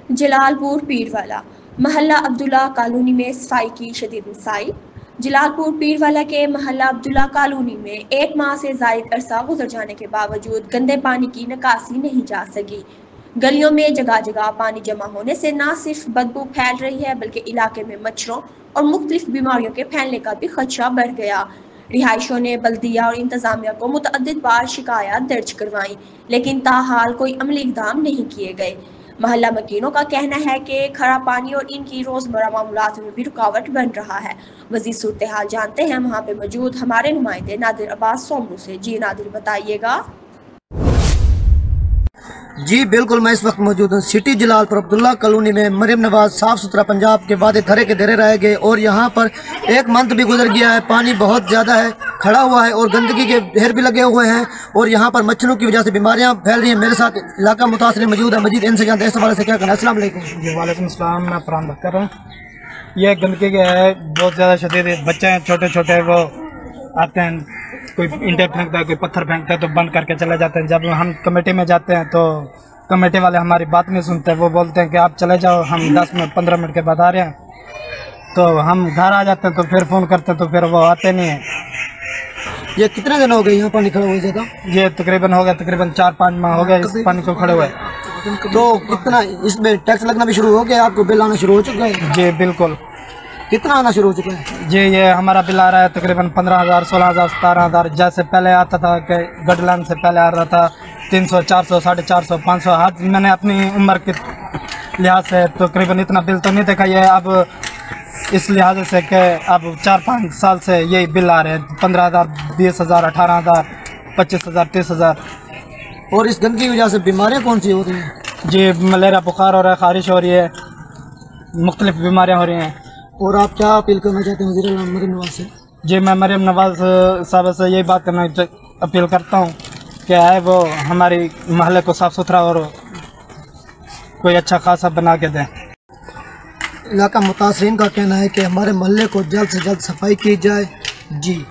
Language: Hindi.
जलालपुर पीरवाला महल्ला अब्दुल्ला कॉलोनी में सफाई की शदीद मसाइल। जलालपुर पीरवाला के महल्ला अब्दुल्ला कॉलोनी में 1 माह से ज़ायद अरसा गुजर जाने के बावजूद गंदे पानी की निकासी नहीं जा सकी। गलियों में जगह जगह पानी जमा होने से न सिर्फ बदबू फैल रही है बल्कि इलाके में मच्छरों और मुख्तलिफ बीमारियों के फैलने का भी खदशा बढ़ गया। रिहायशों ने बल्दिया और इंतजामिया को मुतअद्दिद बार शिकायत दर्ज करवाई, लेकिन ताहाल कोई अमली इक़दाम नहीं किए गए। महल्ला मकीनों का कहना है कि खराब पानी और इनकी रोज़मर्रा मामूलात में भी रुकावट बन रहा है। मज़ीद सूरत हाल जानते हैं वहाँ पे मौजूद हमारे नुमाइंदे नादिर अब्बास सोमरू से। जी नादिर, बताइएगा। जी बिल्कुल, मैं इस वक्त मौजूद हूँ सिटी जलालपुर अब्दुल्ला कॉलोनी में। मरियम नवाज साफ सुथरा पंजाब के वादे धरे के धरे रह गए और यहाँ पर 1 मंथ भी गुजर गया है। पानी बहुत ज़्यादा है, खड़ा हुआ है और गंदगी के ढेर भी लगे हुए हैं और यहाँ पर मच्छरों की वजह से बीमारियाँ फैल रही हैं। मेरे साथ इलाका मुतासिर मौजूद है, मजीद इनसे जानते हैं इस हवाले से क्या करना है। अस्सलाम वालेकुम। जी वालेकुम सलाम, मैं फरहान बात कर रहा हूँ। ये गंदगी के है बहुत ज़्यादा शदीद। बच्चे हैं छोटे छोटे, वो आते हैं, कोई ईंटें फेंकता है, कोई पत्थर फेंकता है तो बंद करके चले जाते हैं। जब हम कमेटी में जाते हैं तो कमेटी वाले हमारी बात नहीं सुनते। वो बोलते हैं कि आप चले जाओ, हम 10 मिनट 15 मिनट के बाद आ रहे हैं। तो हम घर आ जाते हैं तो फिर फ़ोन करते हैं तो फिर वो आते नहीं हैं। ये कितने दिन हो गए यहाँ पानी खड़ा हुआ ज़्यादा? ये तकरीबन हो गया, तकरीबन 4-5 माह हो गया इस पानी को खड़े हुए। तो कितना इसमें टैक्स लगना भी शुरू हो गया? आपको बिल आना शुरू हो चुका है? जी बिल्कुल। कितना आना शुरू हो चुका है? जी ये हमारा बिल आ रहा है तकरीबन 15,000, 16,000, 17,000। जैसे पहले आता था कि गडलाइन से पहले आ रहा था 300, 400, 450, 500। हर मैंने अपनी उम्र के लिहाज से तकरीबन इतना बिल तो नहीं देखा। ये अब इस लिहाज से कि अब 4-5 साल से यही बिल आ रहे हैं 15,000, 20,000, 18,000, 25,000, 30,000। और इस गंदगी की वजह से बीमारियाँ कौन सी हो रही हैं? जी मलेरिया बुखार हो रहा है, ख़ारिश हो रही है, मुख्तलिफ बीमारियाँ हो रही हैं। और आप क्या अपील करना चाहते हैं वज़ीर आज़म मरियम नवाज से? जी मैं मरियम नवाज साहब से यही बात करना अपील करता हूँ कि है वो हमारी महल्ले को साफ़ सुथरा और कोई अच्छा खासा बना के दें। इलाका मुतासरीन का कहना है कि हमारे महल्ले को जल्द से जल्द सफाई की जाए। जी।